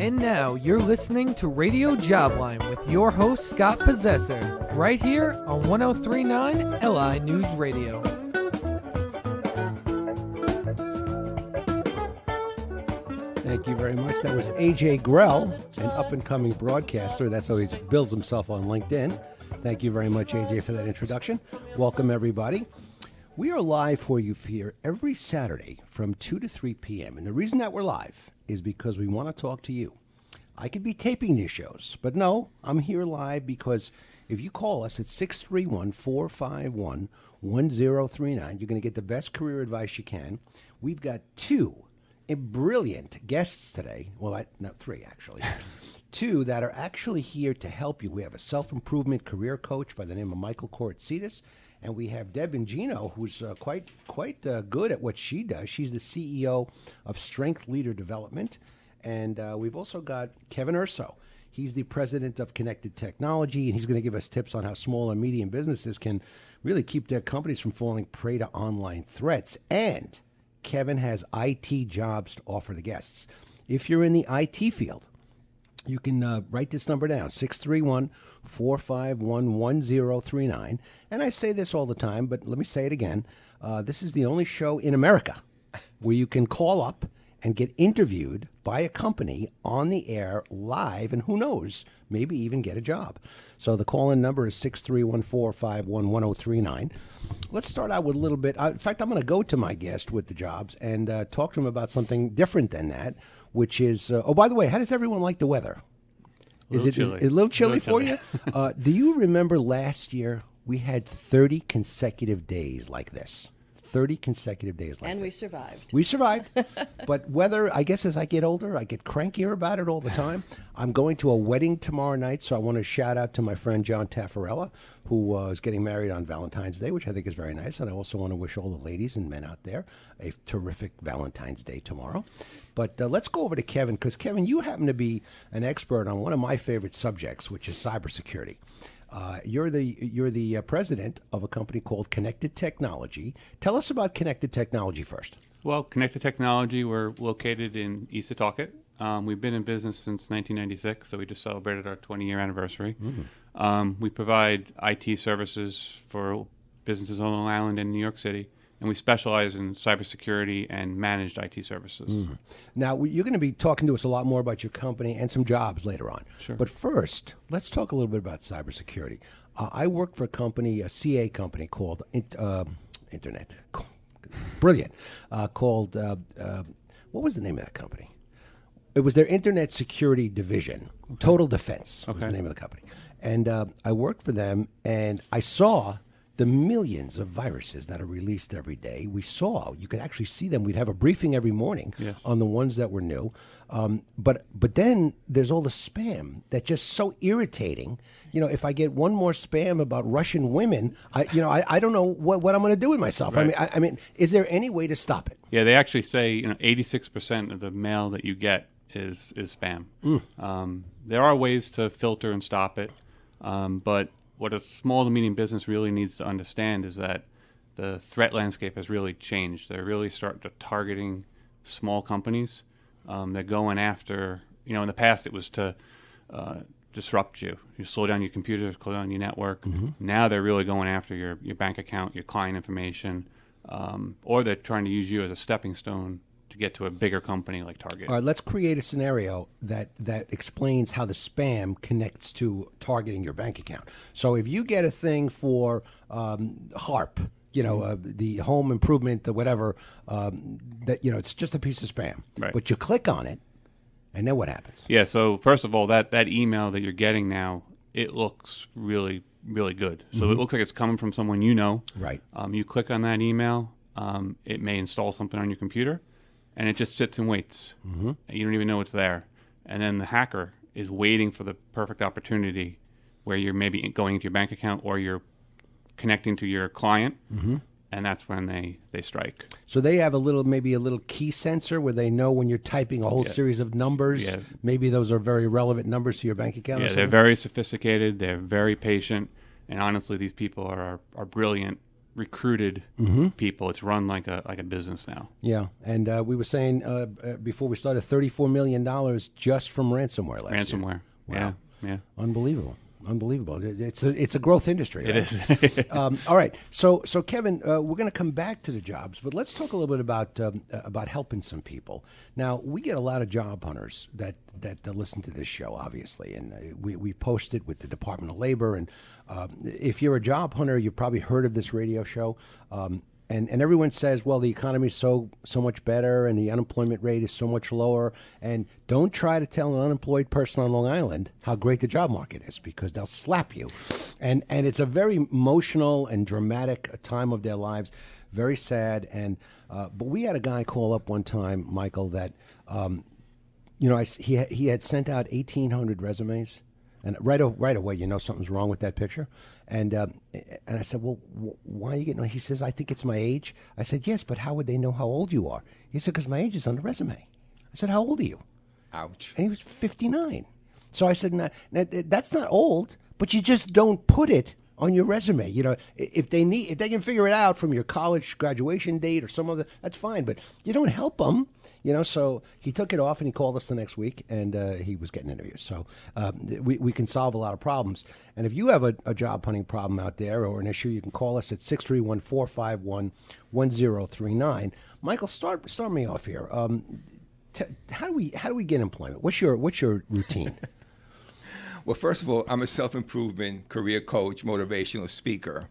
And now you're listening to Radio Jobline with your host, Scott Possessor, right here on 103.9 LI News Radio. Thank you very much. That was AJ Grell, an up-and-coming broadcaster. That's how he bills himself on LinkedIn. Thank you very much, AJ, for that introduction. Welcome, everybody. We are live for you here every Saturday from 2 to 3 p.m. And the reason that we're live is because we want to talk to you. I could be taping these shows, but no, I'm here live because if you call us at 631-451-1039, you're going to get the best career advice you can. We've got two brilliant guests today. Well, not three, actually. Two that are actually here to help you. We have a self-improvement career coach by the name of Michael Kouroutsitis, and we have Deb Ingino, who's quite good at what she does. She's the CEO of Strength Leader Development. And we've also got Kevin Urso. He's the president of Connected Technology, and he's going to give us tips on how small and medium businesses can really keep their companies from falling prey to online threats. And Kevin has IT jobs to offer the guests. If you're in the IT field, you can write this number down, 631-451-1039. And I say this all the time, but let me say it again. This is the only show in America where you can call up and get interviewed by a company on the air live, and who knows, maybe even get a job. So the call-in number is 631-451-1039. Let's start out with a little bit. In fact, I'm going to go to my guest with the jobs and talk to him about something different than that, which is, oh, by the way, how does everyone like the weather? Is it a little chilly for you? Do you remember last year we had 30 consecutive days like this? 30 consecutive days like that. And we survived. We survived. But weather, I guess as I get older, I get crankier about it all the time. I'm going to a wedding tomorrow night, so I want to shout out to my friend John Taffarella, who is getting married on Valentine's Day, which I think is very nice. And I also want to wish all the ladies and men out there a terrific Valentine's Day tomorrow. But let's go over to Kevin, because Kevin, you happen to be an expert on one of my favorite subjects, which is cybersecurity. You're the president of a company called Connected Technology. Tell us about Connected Technology first. Well, Connected Technology, we're located in East Setauket. We've been in business since 1996, so we just celebrated our 20-year anniversary. Mm-hmm. We provide IT services for businesses on Long Island and New York City, and we specialize in cybersecurity and managed IT services. Mm-hmm. Now, you're going to be talking to us a lot more about your company and some jobs later on. Sure. But first, let's talk a little bit about cybersecurity. I work for a company, a CA company called Internet. Brilliant. Called, what was the name of that company? It was their Internet Security Division. Okay. Total Defense was the name of the company. And I worked for them, and I saw the millions of viruses that are released every day. We saw, you could actually see them. We'd have a briefing every morning on the ones that were new. But then there's all the spam that's just so irritating. You know, if I get one more spam about Russian women, I don't know what I'm going to do with myself. Right. I mean, is there any way to stop it? Yeah, they actually say 86% of the mail that you get is spam. There are ways to filter and stop it, but what a small to medium business really needs to understand is that the threat landscape has really changed. They're really starting to targeting small companies. They're going after, in the past it was to disrupt you. You slow down your computer, slow down your network. Mm-hmm. Now they're really going after your bank account, your client information, or they're trying to use you as a stepping stone to get to a bigger company like Target. All right, let's create a scenario that explains how the spam connects to targeting your bank account. So if you get a thing for HARP, the home improvement, the whatever, it's just a piece of spam. Right. But you click on it, and then what happens? Yeah, so first of all, that email that you're getting now, it looks really, really good. So it looks like it's coming from someone you know. Right. You click on that email, it may install something on your computer, and it just sits and waits. Mm-hmm. You don't even know it's there. And then the hacker is waiting for the perfect opportunity where you're maybe going into your bank account or you're connecting to your client, and that's when they strike. So they have maybe a little key sensor where they know when you're typing a whole series of numbers. Yeah. Maybe those are very relevant numbers to your bank account. Yeah, they're very sophisticated. They're very patient. And honestly, these people are brilliant recruited people. It's run like a business now. Yeah, and we were saying before we started, $34 million just from ransomware last year. Ransomware. Wow. Yeah. Unbelievable. It's a growth industry. Right? It is. All right. So Kevin, we're going to come back to the jobs, but let's talk a little bit about helping some people. Now, we get a lot of job hunters that listen to this show, obviously, and we post it with the Department of Labor. And if you're a job hunter, you've probably heard of this radio show. And everyone says, well, the economy is so much better and the unemployment rate is so much lower. And don't try to tell an unemployed person on Long Island how great the job market is, because they'll slap you. And it's a very emotional and dramatic time of their lives, very sad. And but we had a guy call up one time, Michael, that he had sent out 1,800 resumes. And right away, something's wrong with that picture. And I said, well, why are you getting? He says, I think it's my age. I said, yes, but how would they know how old you are? He said, because my age is on the resume. I said, how old are you? Ouch. And he was 59. So I said, now, that's not old, but you just don't put it on your resume. If they can figure it out from your college graduation date or some other, that's fine. But you don't help them. So he took it off and he called us the next week, and he was getting interviews. So we can solve a lot of problems. And if you have a job hunting problem out there or an issue, you can call us at 631-451-1039. Michael, start me off here. How do we get employment? What's your routine? Well, first of all, I'm a self-improvement career coach, motivational speaker.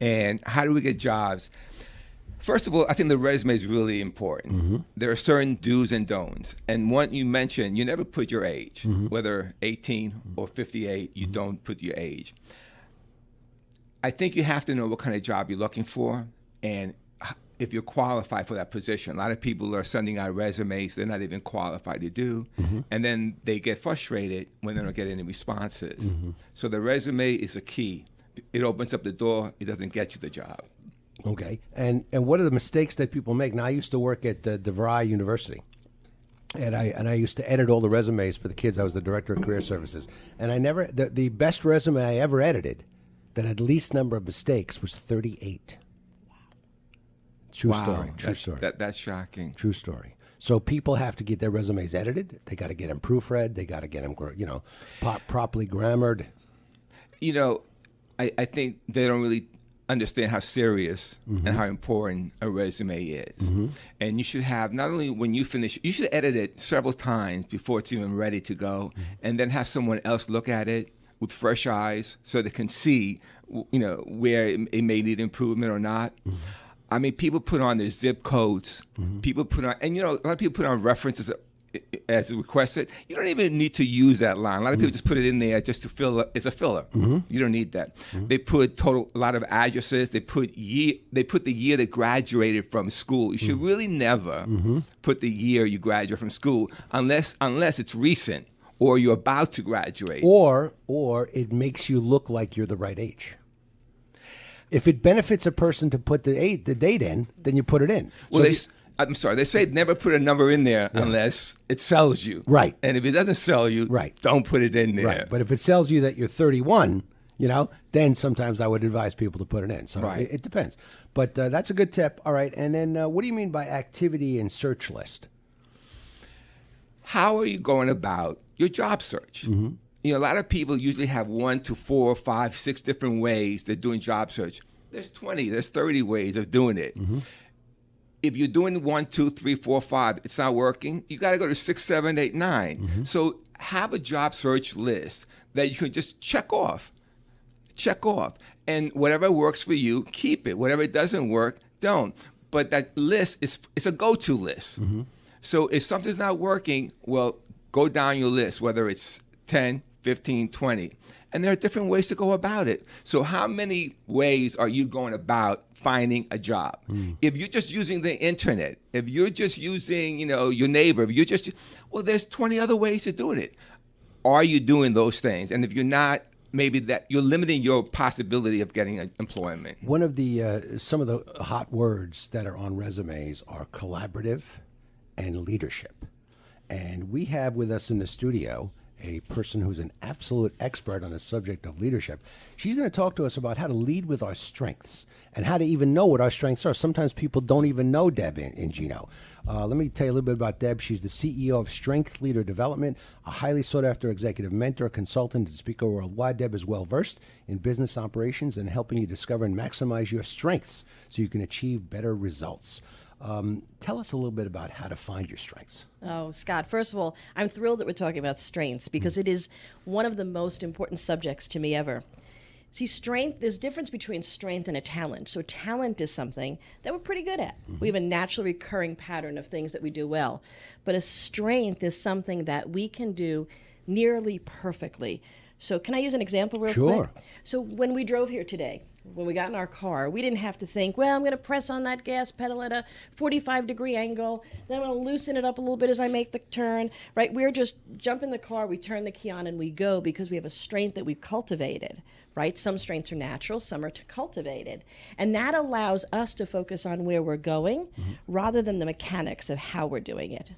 And how do we get jobs? First of all, I think the resume is really important. Mm-hmm. There are certain do's and don'ts. And one you mentioned, you never put your age, whether 18 or 58, you don't put your age. I think you have to know what kind of job you're looking for and if you're qualified for that position. A lot of people are sending out resumes they're not even qualified to do, and then they get frustrated when they don't get any responses. So the resume is a key. It opens up the door. It doesn't get you the job. Okay. And what are the mistakes that people make? Now, I used to work at DeVry University, and I used to edit all the resumes for the kids. I was the director of career services, and the best resume I ever edited that had least number of mistakes was 38. True story. That's shocking. True story. So people have to get their resumes edited. They got to get them proofread. They got to get them, properly grammared. I think they don't really understand how serious and how important a resume is. And you should have, not only when you finish, you should edit it several times before it's even ready to go, and then have someone else look at it with fresh eyes so they can see, where it may need improvement or not. I mean, people put on their zip codes. People put on, and a lot of people put on references as requested. You don't even need to use that line. A lot of people just put it in there just to fill. It's a filler. You don't need that. They put a lot of addresses. They put the year they graduated from school. You should really never put the year you graduated from school unless it's recent or you're about to graduate. Or it makes you look like you're the right age. If it benefits a person to put the date in, then you put it in. Well, I'm sorry. They say never put a number in there unless it sells you. Right. And if it doesn't sell you, don't put it in there. Right. But if it sells you that you're 31, then sometimes I would advise people to put it in. So it depends. But that's a good tip. All right. And then what do you mean by activity and search list? How are you going about your job search? A lot of people usually have 1 to 4, 5, 6 different ways they're doing job search. There's 20, there's 30 ways of doing it. If you're doing 1, 2, 3, 4, 5, it's not working, you got to go to 6, 7, 8, 9. So have a job search list that you can just check off. And whatever works for you, keep it. Whatever doesn't work, don't. But that list it's a go-to list. So if something's not working, well, go down your list, whether it's 10, 15, 20. And there are different ways to go about it. So how many ways are you going about finding a job? If you're just using the internet, if you're just using, your neighbor, there's 20 other ways of doing it. Are you doing those things? And if you're not, maybe that you're limiting your possibility of getting employment. One of the some of the hot words that are on resumes are collaborative and leadership. And we have with us in the studio a person who's an absolute expert on the subject of leadership. She's going to talk to us about how to lead with our strengths and how to even know what our strengths are. Sometimes people don't even know Deb and Gino. Let me tell you a little bit about Deb. She's the CEO of Strength Leader Development, a highly sought-after executive mentor, consultant, and speaker worldwide. Deb is well-versed in business operations and helping you discover and maximize your strengths so you can achieve better results. Tell us a little bit about how to find your strengths. Oh, Scott, first of all, I'm thrilled that we're talking about strengths because it is one of the most important subjects to me ever. See, strength, there's a difference between strength and a talent. So talent is something that we're pretty good at. We have a naturally recurring pattern of things that we do well. But a strength is something that we can do nearly perfectly. So can I use an example real Sure. quick? So when we drove here today, when we got in our car, we didn't have to think, well, I'm going to press on that gas pedal at a 45-degree angle. Then I'm going to loosen it up a little bit as I make the turn, right? We're just jump in the car, we turn the key on, and we go because we have a strength that we've cultivated, right? Some strengths are natural, some are cultivated. And that allows us to focus on where we're going rather than the mechanics of how we're doing it.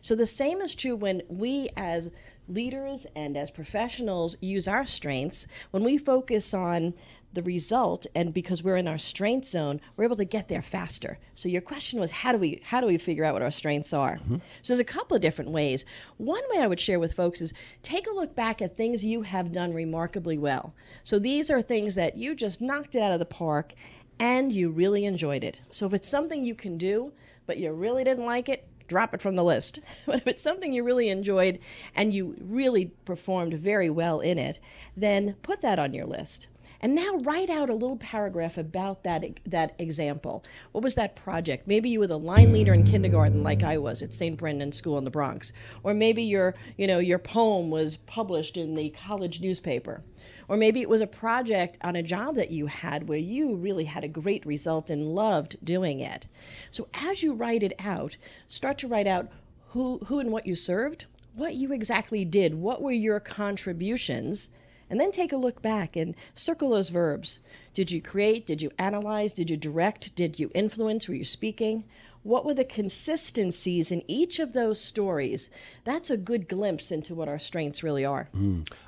So the same is true when we as leaders and as professionals use our strengths. When we focus on the result, and because we're in our strength zone, we're able to get there faster. So your question was, how do we figure out what our strengths are? So there's a couple of different ways. One way I would share with folks is take a look back at things you have done remarkably well. So these are things that you just knocked it out of the park and you really enjoyed it. So if it's something you can do, but you really didn't like it, drop it from the list. But if it's something you really enjoyed and you really performed very well in it, then put that on your list. And now write out a little paragraph about that example. What was that project? Maybe you were the line leader in kindergarten like I was at St. Brendan School in the Bronx. Or maybe your poem was published in the college newspaper. Or maybe it was a project on a job that you had where you really had a great result and loved doing it. So as you write it out, start to write out who and what you served, what you exactly did, what were your contributions, and then take a look back and circle those verbs. Did you create? Did you analyze? Did you direct? Did you influence? Were you speaking? What were the consistencies in each of those stories? That's a good glimpse into what our strengths really are.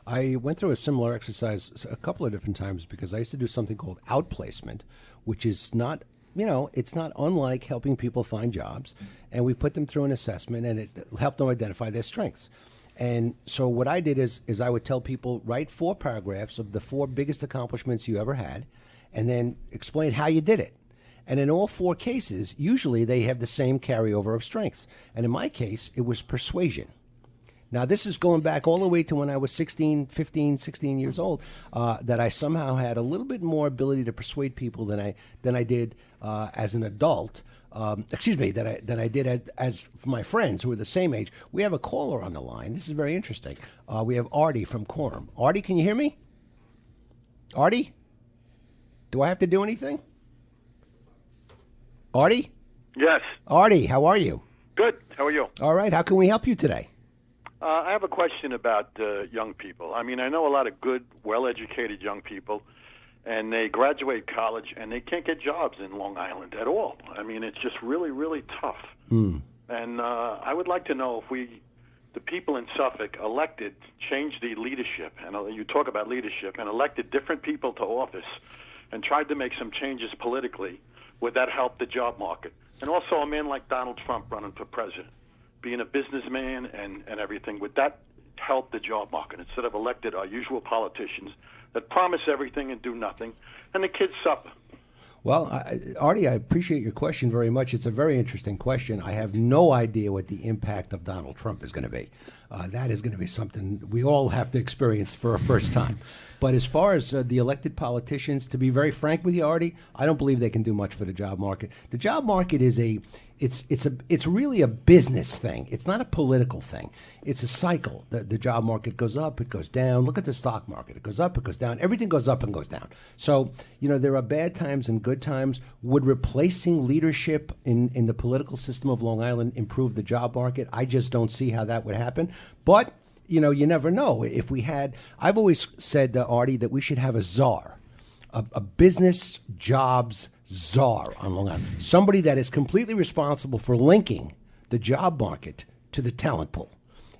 I went through a similar exercise a couple of different times because I used to do something called outplacement, which is not, it's not unlike helping people find jobs. And we put them through an assessment and it helped them identify their strengths. And so what I did is I would tell people, write 4 paragraphs of the 4 biggest accomplishments you ever had, and then explain how you did it. And in all 4 cases, usually they have the same carryover of strengths. And in my case, it was persuasion. Now, this is going back all the way to when I was 16 years old, that I somehow had a little bit more ability to persuade people than I did as an adult. Than I did as my friends who were the same age. We have a caller on the line. This is very interesting. We have Artie from Quorum. Artie, can you hear me? Artie? Do I have to do anything? Artie? Yes. Artie, how are you? Good. How are you? All right. How can we help you today? I have a question about young people. I mean, I know a lot of good, well-educated young people, and they graduate college, and they can't get jobs in Long Island at all. I mean, it's just really, really tough. And I would like to know if the people in Suffolk changed the leadership, and you talk about leadership, and elected different people to office and tried to make some changes politically, would that help the job market? And also a man like Donald Trump running for president, being a businessman and everything, would that help the job market instead of elected our usual politicians that promise everything and do nothing, and the kids suffer? Well, Artie, I appreciate your question very much. It's a very interesting question. I have no idea what the impact of Donald Trump is going to be. That is going to be something we all have to experience for a first time. But as far as the elected politicians, to be very frank with you, Artie, I don't believe they can do much for the job market. The job market is it's really a business thing. It's not a political thing. It's a cycle. The job market goes up, it goes down. Look at the stock market. It goes up, it goes down. Everything goes up and goes down. So, there are bad times and good times. Would replacing leadership in the political system of Long Island improve the job market? I just don't see how that would happen. But, you never know. If we had, I've always said, Artie, that we should have a czar, a business jobs czar on Long Island. Somebody that is completely responsible for linking the job market to the talent pool.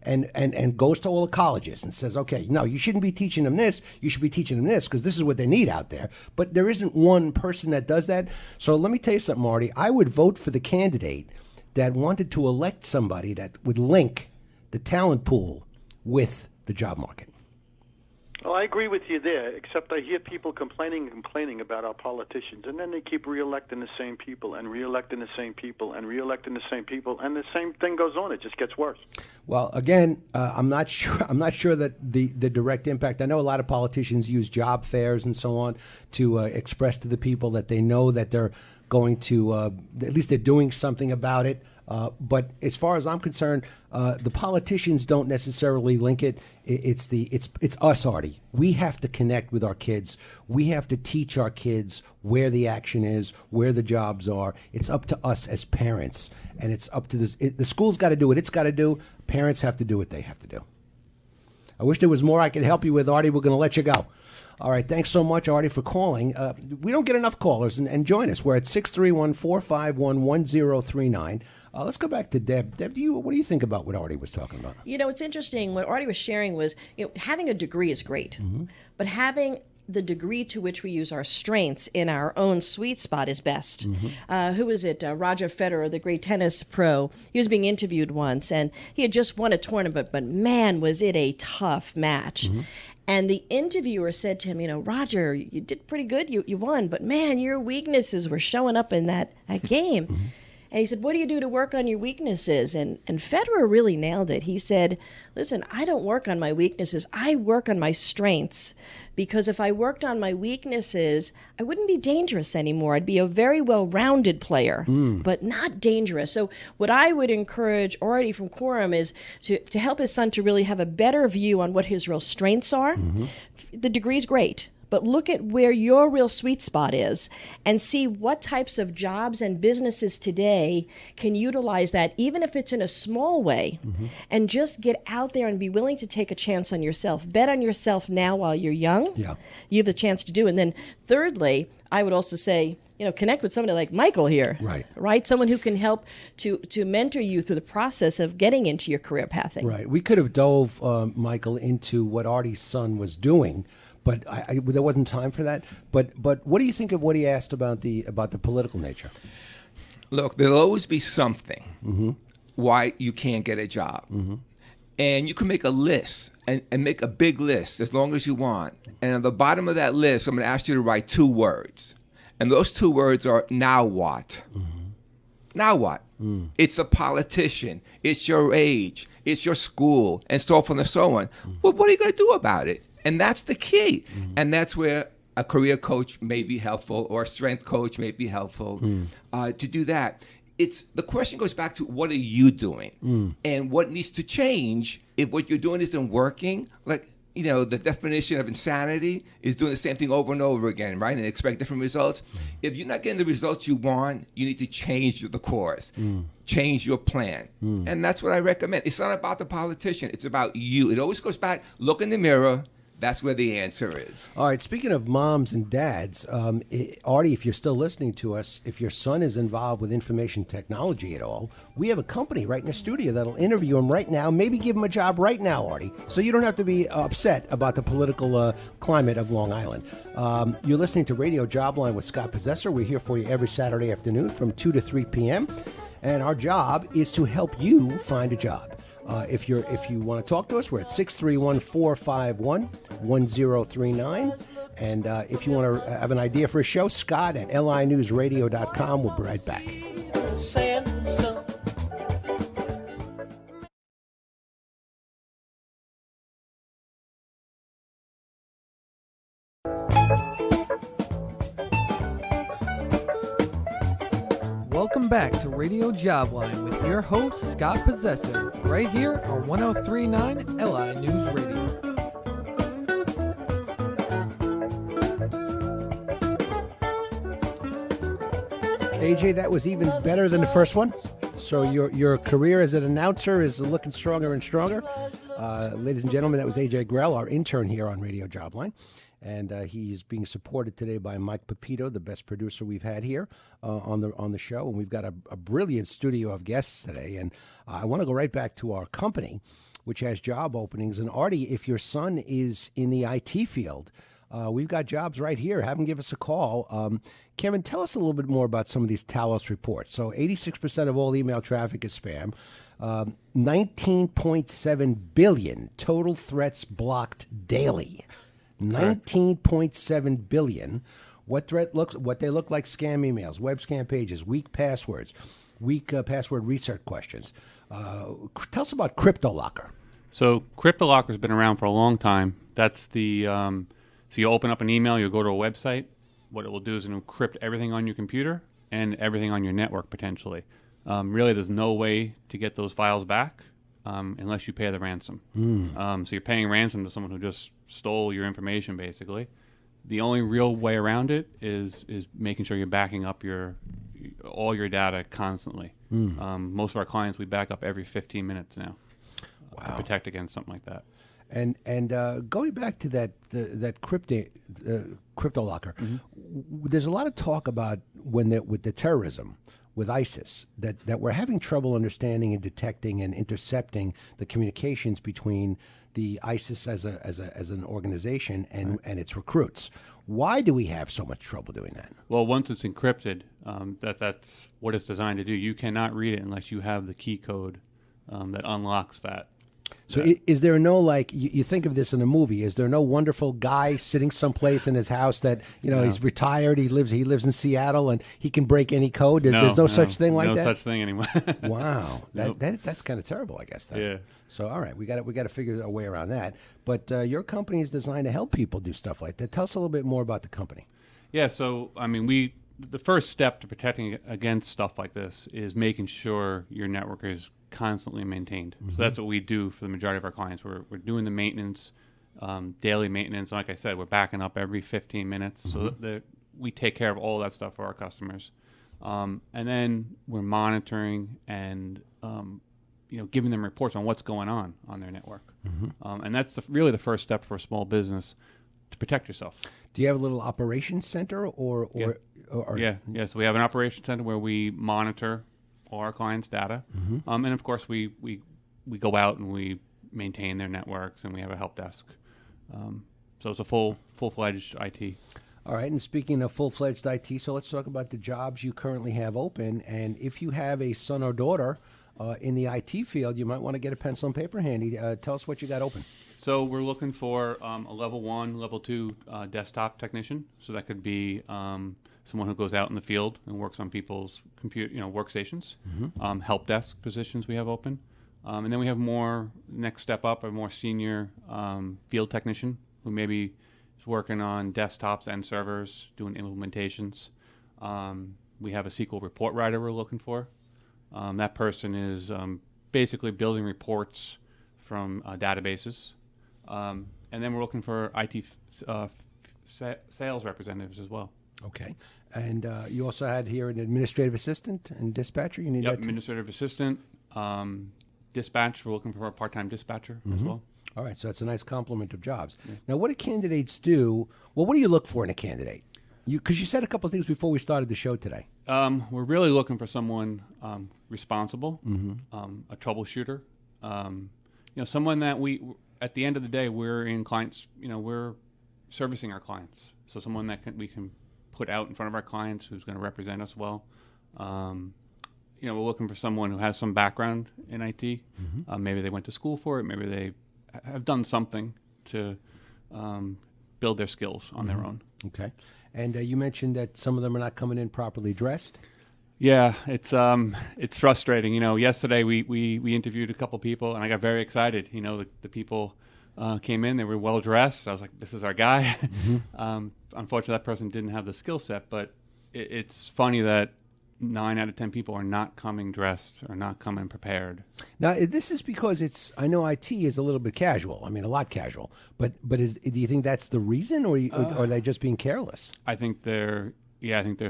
and goes to all the colleges and says, okay, no, you shouldn't be teaching them this. You should be teaching them this because this is what they need out there. But there isn't one person that does that. So let me tell you something, Marty. I would vote for the candidate that wanted to elect somebody that would link the talent pool with the job market. Well, I agree with you there, except I hear people complaining about our politicians, and then they keep re-electing the same people and re-electing the same people and re-electing the same people, and the same thing goes on. It just gets worse. Well, again, I'm not sure that the direct impact. I know a lot of politicians use job fairs and so on to express to the people that they know that they're going to, at least they're doing something about it. But as far as I'm concerned, the politicians don't necessarily link it. It's us, Artie. We have to connect with our kids. We have to teach our kids where the action is, where the jobs are. It's up to us as parents, and it's up to the school's got to do what it's got to do. Parents have to do what they have to do. I wish there was more I could help you with, Artie. We're going to let you go. All right, thanks so much, Artie, for calling. We don't get enough callers, and join us. We're at 631-451-1039. Let's go back to Deb. Deb, what do you think about what Artie was talking about? You know, it's interesting. What Artie was sharing was, having a degree is great, but having the degree to which we use our strengths in our own sweet spot is best. Who is it? Roger Federer, the great tennis pro. He was being interviewed once, and he had just won a tournament, but man, was it a tough match. And the interviewer said to him, Roger, you did pretty good. You won, but man, your weaknesses were showing up in that game. And he said, what do you do to work on your weaknesses? And Federer really nailed it. He said, listen, I don't work on my weaknesses. I work on my strengths. Because if I worked on my weaknesses, I wouldn't be dangerous anymore. I'd be a very well-rounded player, but not dangerous. So what I would encourage Artie from Quorum is to help his son to really have a better view on what his real strengths are. The degree's great. But look at where your real sweet spot is and see what types of jobs and businesses today can utilize that, even if it's in a small way, and just get out there and be willing to take a chance on yourself. Bet on yourself now while you're young. Yeah. You have a chance to do. And then thirdly, I would also say, connect with somebody like Michael here. Right? Someone who can help to mentor you through the process of getting into your career pathing. Right. We could have dove, Michael, into what Artie's son was doing, but there wasn't time for that. But what do you think of what he asked about the political nature? Look, there'll always be something why you can't get a job. And you can make a list and make a big list as long as you want. And at the bottom of that list, I'm going to ask you to write 2 words. And those 2 words are, now what? Now what? It's a politician. It's your age. It's your school. And so forth and so on. Well, what are you going to do about it? And that's the key. And that's where a career coach may be helpful, or a strength coach may be helpful to do that. The question goes back to, what are you doing? And what needs to change if what you're doing isn't working? Like, the definition of insanity is doing the same thing over and over again, right? And expect different results. If you're not getting the results you want, you need to change the course, change your plan. And that's what I recommend. It's not about the politician. It's about you. It always goes back, look in the mirror. That's where the answer is. All right. Speaking of moms and dads, Artie, if you're still listening to us, if your son is involved with information technology at all, we have a company right in the studio that'll interview him right now, maybe give him a job right now, Artie. So you don't have to be upset about the political climate of Long Island. You're listening to Radio Jobline with Scott Possessor. We're here for you every Saturday afternoon from 2 to 3 p.m. And our job is to help you find a job. If you want to talk to us, we're at 631-451-1039. And if you want to have an idea for a show, Scott at linewsradio.com. We'll be right back. Welcome back to Radio Jobline with your host, Scott Possessor, right here on 1039 LI News Radio. AJ, that was even better than the first one. So your career as an announcer is looking stronger and stronger. Ladies and gentlemen, that was AJ Grell, our intern here on Radio Jobline. And he's being supported today by Mike Pepito, the best producer we've had here on the show. And we've got a brilliant studio of guests today. And I want to go right back to our company. which has job openings. And Artie, if your son is in the IT field, we've got jobs right here. Have him give us a call. Kevin, tell us a little bit more about some of these Talos reports. So 86% of all email traffic is spam. 19.7 billion total threats blocked daily. 19.7 billion. What they look like: scam emails, web scam pages, weak passwords, weak password reset questions. Tell us about CryptoLocker. So CryptoLocker's been around for a long time. That's the so you open up an email, you'll go to a website. What it will do is it'll encrypt everything on your computer and everything on your network potentially. Really, there's no way to get those files back unless you pay the ransom. So you're paying ransom to someone who just stole your information, basically. The only real way around it is making sure you're backing up all your data constantly. Most of our clients, we back up every 15 minutes now to protect against something like that. And going back to that CryptoLocker, there's a lot of talk about with the terrorism, with ISIS, that we're having trouble understanding and detecting and intercepting the communications between the ISIS as an organization and its recruits. Why do we have so much trouble doing that? Well, once it's encrypted, that's what it's designed to do. You cannot read it unless you have the key code that unlocks that. So is there no, like, you think of this in a movie, is there no wonderful guy sitting someplace in his house that, he's retired, he lives in Seattle, and he can break any code? There's no such thing like that? No such thing anymore. Wow. That's kind of terrible, I guess. Yeah. So, all right, we got to figure a way around that. But your company is designed to help people do stuff like that. Tell us a little bit more about the company. Yeah, so, the first step to protecting against stuff like this is making sure your network is constantly maintained. So that's what we do for the majority of our clients. We're doing the maintenance, daily maintenance. Like I said, we're backing up every 15 minutes. So that we take care of all that stuff for our customers. And then we're monitoring and giving them reports on what's going on their network. And that's really the first step for a small business to protect yourself. Do you have a little operations center or Yeah. So we have an operations center where we monitor all our clients' data, and of course we go out and we maintain their networks, and we have a help desk. So it's a full-fledged IT. All right, and speaking of full-fledged IT, so let's talk about the jobs you currently have open. And if you have a son or daughter in the IT field, you might want to get a pencil and paper handy. Tell us what you got open. So we're looking for a level 1, level 2 desktop technician. So that could be someone who goes out in the field and works on people's computer, workstations. Help desk positions we have open, and then we have next step up, a more senior field technician who maybe is working on desktops and servers, doing implementations. We have a SQL report writer we're looking for. That person is basically building reports from databases. And then we're looking for IT sales representatives as well. Okay. And you also had here an administrative assistant and dispatcher. You need that too? Administrative assistant, dispatch. We're looking for a part-time dispatcher as well. All right. So that's a nice complement of jobs. Yeah. Now, what do candidates do? Well, what do you look for in a candidate? Because you said a couple of things before we started the show today. We're really looking for someone responsible, a troubleshooter, someone that at the end of the day, we're in clients, we're servicing our clients. So someone that we can put out in front of our clients who's going to represent us well. We're looking for someone who has some background in IT. Maybe they went to school for it. Maybe they have done something to build their skills on their own. Okay. And you mentioned that some of them are not coming in properly dressed. Yeah, it's frustrating. Yesterday we interviewed a couple people, and I got very excited. The people came in; they were well dressed. I was like, "This is our guy." Unfortunately, that person didn't have the skill set. But it's funny that 9 out of 10 people are not coming dressed or not coming prepared. Now, this is because I know IT is a little bit casual. I mean, a lot casual. But do you think that's the reason, or are they just being careless? I think they're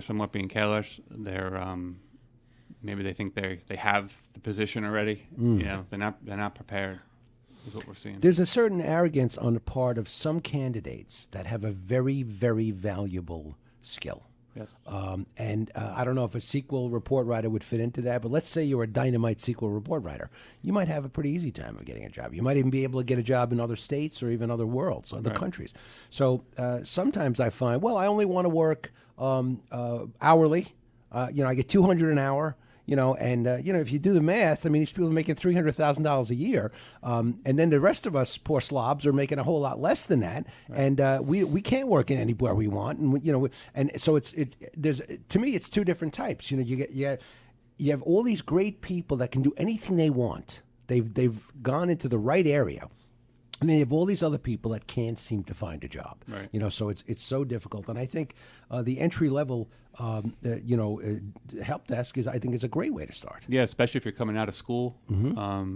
somewhat being careless. They're maybe they think they have the position already. They're not prepared. Is what we're seeing. There's a certain arrogance on the part of some candidates that have a very, very valuable skill. Yes. And I don't know if a SQL report writer would fit into that, but let's say you're a dynamite SQL report writer. You might have a pretty easy time of getting a job. You might even be able to get a job in other states or even other worlds, other countries. So sometimes I find, well, I only want to work hourly. I get $200 an hour. And if you do the math, I mean, these people are making $300,000 a year, and then the rest of us poor slobs are making a whole lot less than that, and we can't work in anywhere we want, and so there's to me it's two different types. You have all these great people that can do anything they want. They've gone into the right area. And then you have all these other people that can't seem to find a job. Right. So it's so difficult. And I think the entry level, help desk is a great way to start. Yeah, especially if you're coming out of school.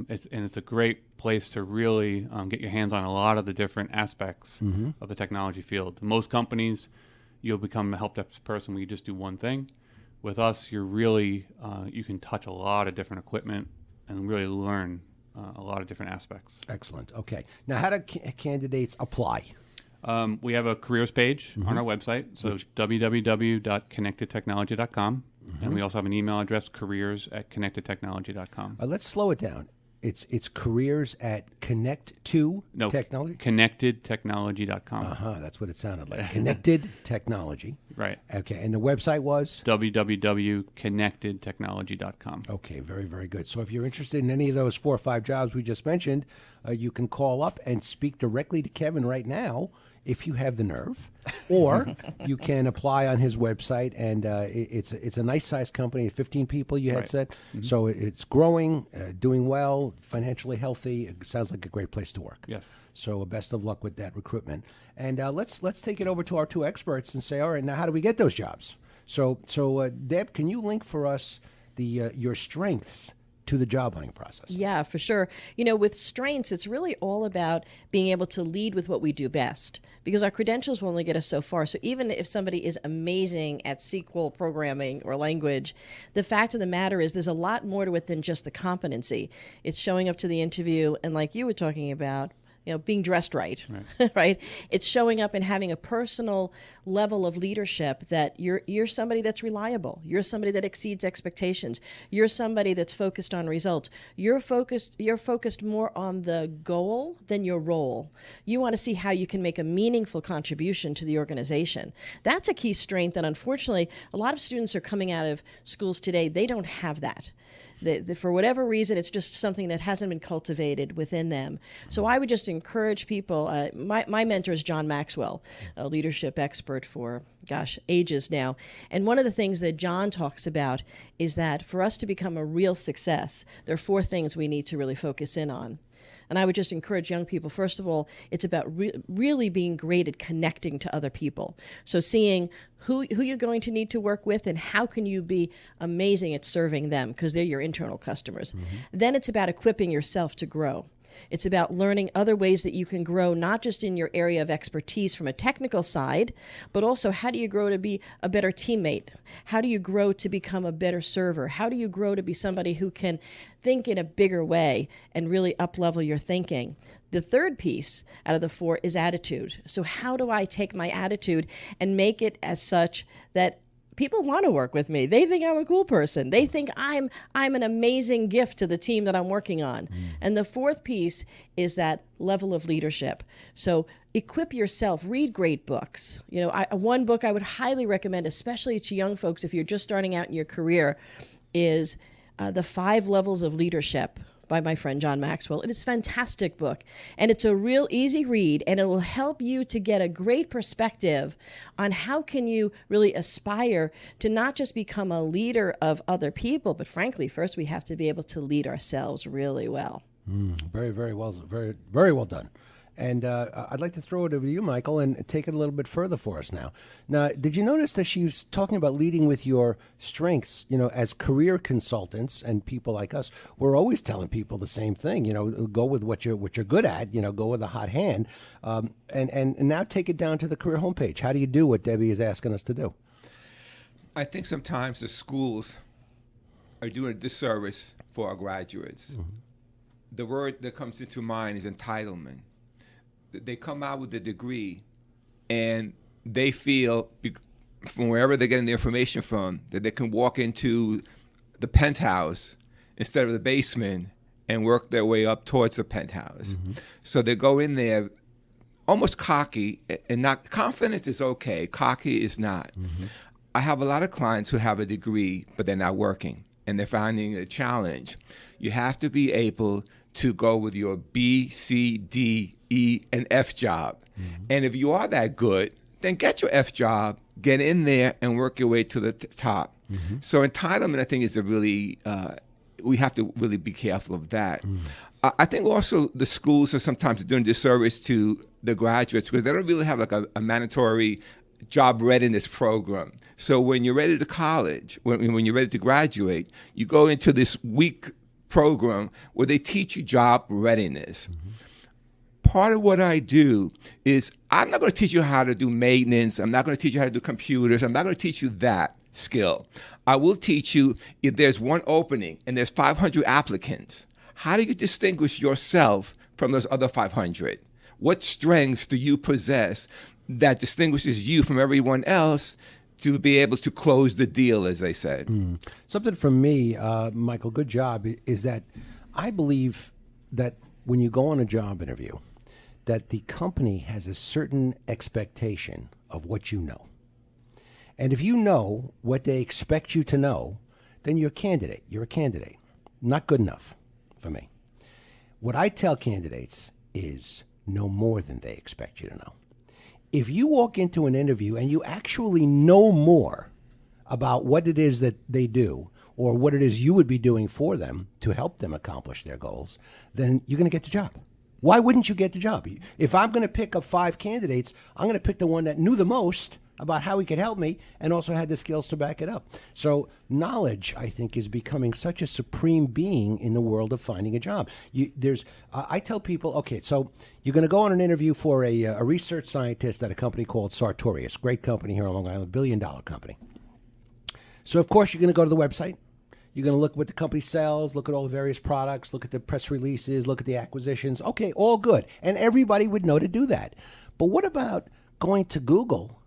It's a great place to really get your hands on a lot of the different aspects of the technology field. Most companies, you'll become a help desk person where you just do one thing. With us, you're really you can touch a lot of different equipment and really learn a lot of different aspects. Excellent. Okay. Now, how do candidates apply? We have a careers page on our website, so www.connectedtechnology.com. And we also have an email address, careers@connectedtechnology.com. Let's slow it down. It's careers at Technology? ConnectedTechnology.com. That's what it sounded like. Connected Technology. Right. Okay, and the website was? www.connectedtechnology.com. Okay, very, very good. So if you're interested in any of those 4 or 5 jobs we just mentioned, you can call up and speak directly to Kevin right now if you have the nerve, or you can apply on his website, and it's a nice-sized company, 15 people you had said, so it's growing, doing well, financially healthy. It sounds like a great place to work. Yes. So best of luck with that recruitment. And let's take it over to our 2 experts and say, all right, now how do we get those jobs? So Deb, can you link for us your strengths to the job hunting process? Yeah, for sure. With strengths, it's really all about being able to lead with what we do best, because our credentials will only get us so far. So even if somebody is amazing at SQL programming or language, the fact of the matter is there's a lot more to it than just the competency. It's showing up to the interview, and like you were talking about, being dressed right, right? It's showing up and having a personal level of leadership that you're somebody that's reliable. You're somebody that exceeds expectations. You're somebody that's focused on results. You're focused more on the goal than your role. You want to see how you can make a meaningful contribution to the organization. That's a key strength, and unfortunately, a lot of students are coming out of schools today, they don't have that. For whatever reason, it's just something that hasn't been cultivated within them. So I would just encourage people. My mentor is John Maxwell, a leadership expert for, ages now. And one of the things that John talks about is that for us to become a real success, there are 4 things we need to really focus in on. And I would just encourage young people, first of all, it's about really being great at connecting to other people. So seeing who you're going to need to work with and how can you be amazing at serving them, because they're your internal customers. Then it's about equipping yourself to grow. It's about learning other ways that you can grow, not just in your area of expertise from a technical side, but also how do you grow to be a better teammate? How do you grow to become a better server? How do you grow to be somebody who can think in a bigger way and really up-level your thinking? The third piece out of the 4 is attitude. So how do I take my attitude and make it as such that people want to work with me? They think I'm a cool person. They think I'm an amazing gift to the team that I'm working on. And the 4th piece is that level of leadership. So equip yourself, read great books. One book I would highly recommend, especially to young folks if you're just starting out in your career, is The 5 Levels of Leadership by my friend John Maxwell. It is a fantastic book, and it's a real easy read, and it will help you to get a great perspective on how can you really aspire to not just become a leader of other people, but frankly, first we have to be able to lead ourselves really well. Very, very well, very, very well done. And I'd like to throw it over to you, Michael, and take it a little bit further for us now. Now, did you notice that she was talking about leading with your strengths? As career consultants and people like us, we're always telling people the same thing. Go with what you're good at. Go with a hot hand, and now take it down to the career homepage. How do you do what Debbie is asking us to do? I think sometimes the schools are doing a disservice for our graduates. The word that comes into mind is entitlement. They come out with a degree, and they feel from wherever they're getting the information from, that they can walk into the penthouse instead of the basement and work their way up towards the penthouse. So they go in there almost cocky, and not confident is okay. Cocky is not. I have a lot of clients who have a degree, but they're not working, and they're finding it a challenge. You have to be able to go with your B, C, D, E, and F job. And if you are that good, then get your F job, get in there, and work your way to the top. So entitlement, I think, is a really, we have to really be careful of that. I think also the schools are sometimes doing disservice to the graduates because they don't really have like a mandatory job readiness program. So when you're ready to college, when you're ready to graduate, you go into this week program where they teach you job readiness. Part of what I do is I'm not going to teach you how to do maintenance. I'm not going to teach you how to do computers. I'm not going to teach you that skill. I will teach you if there's one opening and there's 500 applicants, how do you distinguish yourself from those other 500? What strengths do you possess that distinguishes you from everyone else to be able to close the deal, as they say? Something from me, Michael, good job, is that I believe that when you go on a job interview, that the company has a certain expectation of what you know. And if you know what they expect you to know, then you're a candidate. You're a candidate. Not good enough for me. What I tell candidates is know more than they expect you to know. If you walk into an interview and you actually know more about what it is that they do or what it is you would be doing for them to help them accomplish their goals, then you're going to get the job. Why wouldn't you get the job? If I'm going to pick up 5 candidates, I'm going to pick the one that knew the most about how he could help me and also had the skills to back it up. So knowledge, I think, is becoming such a supreme being in the world of finding a job. I tell people, okay, so you're going to go on an interview for a research scientist at a company called Sartorius, great company here on Long Island, $1 billion company. So, of course, you're going to go to the website. You're going to look what the company sells, look at all the various products, look at the press releases, look at the acquisitions. Okay, all good. And everybody would know to do that. But what about going to Google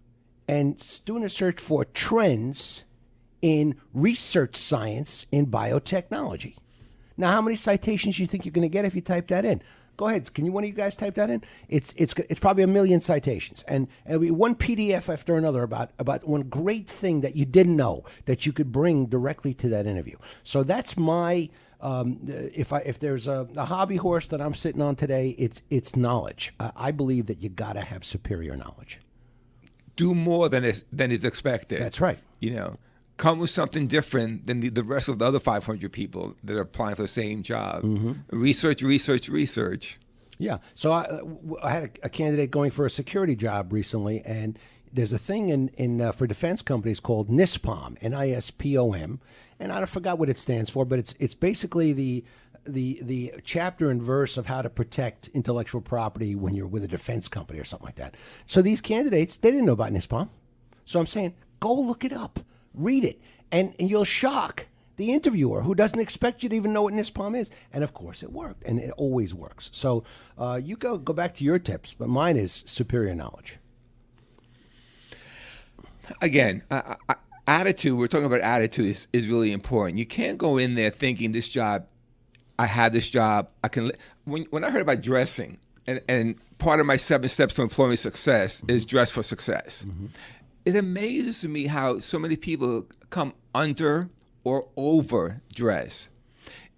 and doing a search for trends in research science in biotechnology? Now, how many citations do you think you're going to get if you type that in? Go ahead. Can one of you guys type that in? It's probably 1 million citations, and it'll be one PDF after another about one great thing that you didn't know that you could bring directly to that interview. So that's my if there's a hobby horse that I'm sitting on today, it's knowledge. I believe that you got to have superior knowledge. Do more than is expected. That's right. Come with something different than the rest of the other 500 people that are applying for the same job. Research. Yeah. So I had a candidate going for a security job recently, and there's a thing in for defense companies called NISPOM, NISPOM, and I forgot what it stands for, but it's basically the chapter and verse of how to protect intellectual property when you're with a defense company or something like that. So these candidates, they didn't know about NISPOM. So I'm saying, go look it up. Read it, and you'll shock the interviewer who doesn't expect you to even know what NISPOM is. And, of course, it worked, and it always works. So you go back to your tips, but mine is superior knowledge. Again, attitude, we're talking about attitude is really important. You can't go in there thinking this job, I had this job, I can. When I heard about dressing, and part of my 7 steps to employment success is dress for success. It amazes me how so many people come under or over dress.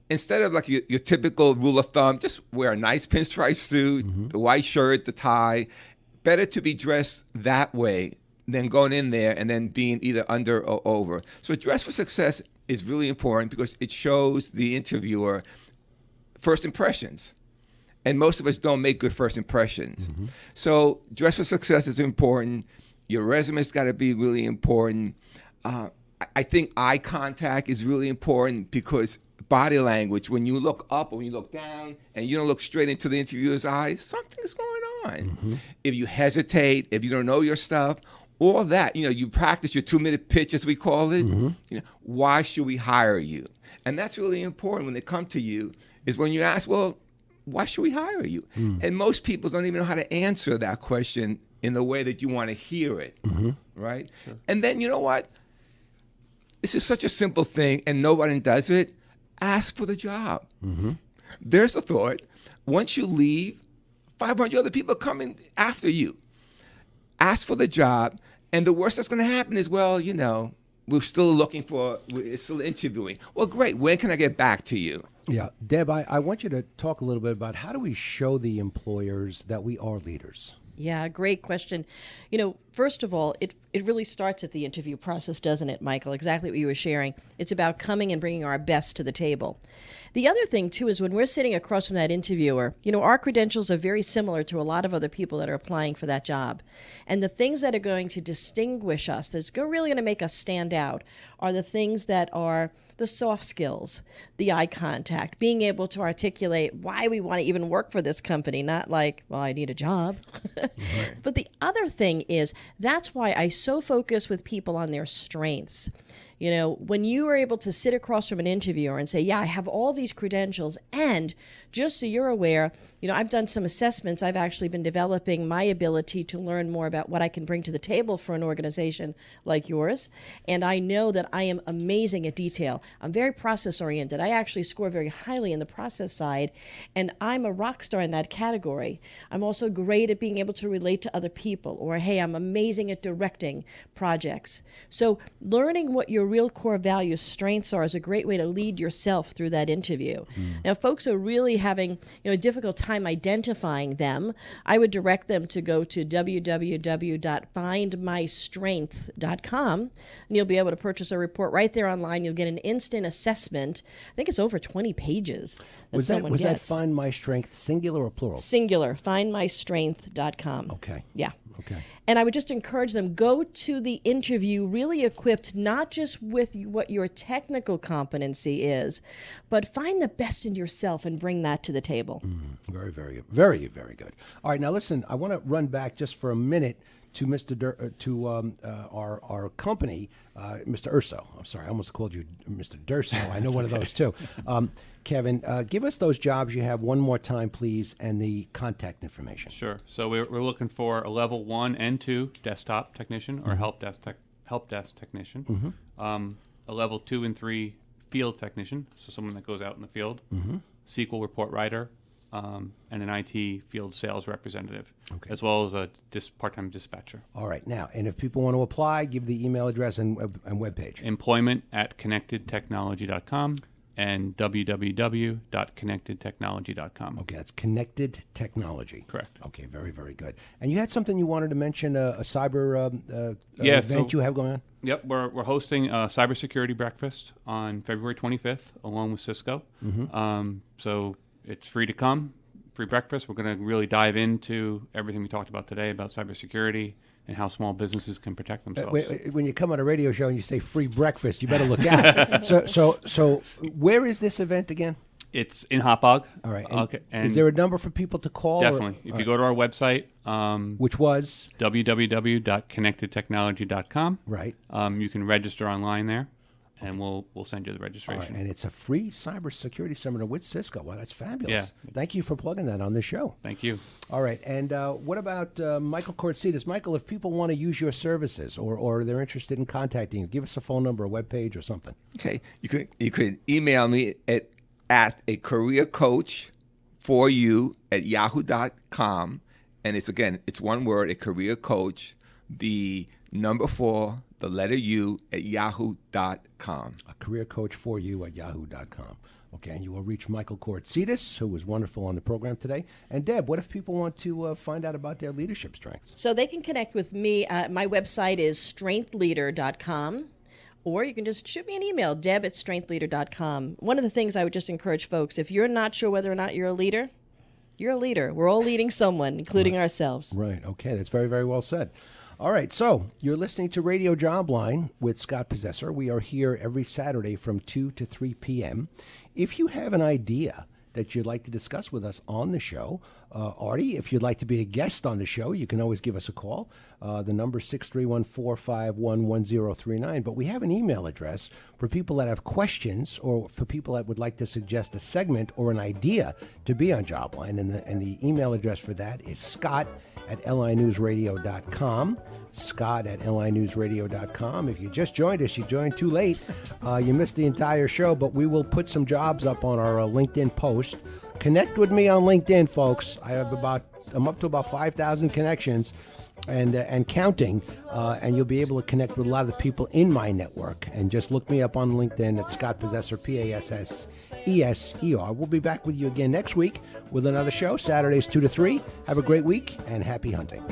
Instead of like your typical rule of thumb, just wear a nice pinstripe suit, the white shirt, the tie. Better to be dressed that way than going in there and then being either under or over. So dress for success is really important because it shows the interviewer first impressions. And most of us don't make good first impressions. So dress for success is important. Your resume's got to be really important. I think eye contact is really important because body language, when you look up or when you look down and you don't look straight into the interviewer's eyes, something's going on. If you hesitate, if you don't know your stuff, all that, you practice your 2-minute pitch, as we call it. Why should we hire you? And that's really important when they come to you, is when you ask, well, why should we hire you? And most people don't even know how to answer that question in the way that you want to hear it, right? Sure. And then, you know what? This is such a simple thing, and nobody does it. Ask for the job. There's a thought. Once you leave, 500 other people are coming after you. Ask for the job, and the worst that's going to happen is, well, you know, we're still interviewing. Well, great. When can I get back to you? Yeah. Deb, I want you to talk a little bit about how do we show the employers that we are leaders? Yeah, great question. You know, first of all, it really starts at the interview process, doesn't it, Michael? Exactly what you were sharing. It's about coming and bringing our best to the table. The other thing, too, is when we're sitting across from that interviewer, you know, our credentials are very similar to a lot of other people that are applying for that job. And the things that are going to distinguish us, that's really going to make us stand out, are the things that are the soft skills, the eye contact, being able to articulate why we want to even work for this company, not like, well, I need a job. Right. But the other thing is, that's why I so focus with people on their strengths. You know, when you are able to sit across from an interviewer and say, yeah, I have all these credentials, and just so you're aware, you know, I've done some assessments. I've actually been developing my ability to learn more about what I can bring to the table for an organization like yours. And I know that I am amazing at detail. I'm very process-oriented. I actually score very highly in the process side, and I'm a rock star in that category. I'm also great at being able to relate to other people, or, hey, I'm amazing at directing projects. So learning what your real core values, strengths are, is a great way to lead yourself through that interview. Now, if folks are really having, you know, a difficult time identifying them, I would direct them to go to www.findmystrength.com, and you'll be able to purchase a report right there online. You'll get an instant assessment. I think it's over 20 pages. Was that Find My Strength singular or plural? Singular. Findmystrength.com. Okay. Yeah. Okay. And I would just encourage them, go to the interview really equipped, not just with what your technical competency is, but find the best in yourself and bring that to the table. Very, very, very, very good. All right, now listen, I want to run back just for a minute to our company, Mr. Urso. I'm sorry, I almost called you Mr. Durso. I know one of those too. Kevin, give us those jobs you have one more time, please, and the contact information. Sure. So we're looking for a level 1 and 2 desktop technician or help desk technician. A level 2 and 3 field technician, so someone that goes out in the field. SQL report writer, and an IT field sales representative, as well as a part-time dispatcher. All right. Now, and if people want to apply, give the email address and webpage. Employment@connectedtechnology.com and www.connectedtechnology.com. Okay, that's Connected Technology. Correct. Okay, very, very good. And you had something you wanted to mention, a cyber event you have going on? Yep, we're hosting a cybersecurity breakfast on February 25th, along with Cisco. So it's free to come, free breakfast. We're going to really dive into everything we talked about today about cybersecurity and how small businesses can protect themselves. When you come on a radio show and you say free breakfast, you better look out. So where is this event again? It's in Hauppauge. All right. And is there a number for people to call? Definitely. If you go to our website, which was www.connectedtechnology.com, right, you can register online there, and we'll send you the registration. All right. And it's a free cybersecurity seminar with Cisco. Wow, that's fabulous. Yeah. Thank you for plugging that on the show. Thank you. All right. And what about Michael Kortsidis? Michael, if people want to use your services or they're interested in contacting you, give us a phone number, a webpage, or something. Okay. You could email me at a career coach for you at yahoo.com. And it's one word, a career coach, the number 4, the letter U at yahoo.com. A career coach for you at yahoo.com. Okay, and you will reach Michael Kortsidis, who was wonderful on the program today. And Deb, what if people want to find out about their leadership strengths? So they can connect with me. My website is strengthleader.com. Or you can just shoot me an email, deb@strengthleader.com. One of the things I would just encourage folks, if you're not sure whether or not you're a leader, you're a leader. We're all leading someone, including ourselves. Right. Okay. That's very, very well said. All right. So you're listening to Radio Jobline with Scott Possessor. We are here every Saturday from 2 to 3 p.m. If you have an idea that you'd like to discuss with us on the show, Artie. If you'd like to be a guest on the show, you can always give us a call. The number is 631-451-1039. But we have an email address for people that have questions or for people that would like to suggest a segment or an idea to be on Jobline. And the email address for that is scott@linewsradio.com. Scott@linewsradio.com. If you just joined us, you joined too late. You missed the entire show, but we will put some jobs up on our LinkedIn post. Connect with me on LinkedIn, folks. I'm up to about 5,000 connections and counting, and you'll be able to connect with a lot of the people in my network. And just look me up on LinkedIn at Scott Possessor, Passeser. We'll be back with you again next week with another show, Saturdays 2 to 3. Have a great week and happy hunting.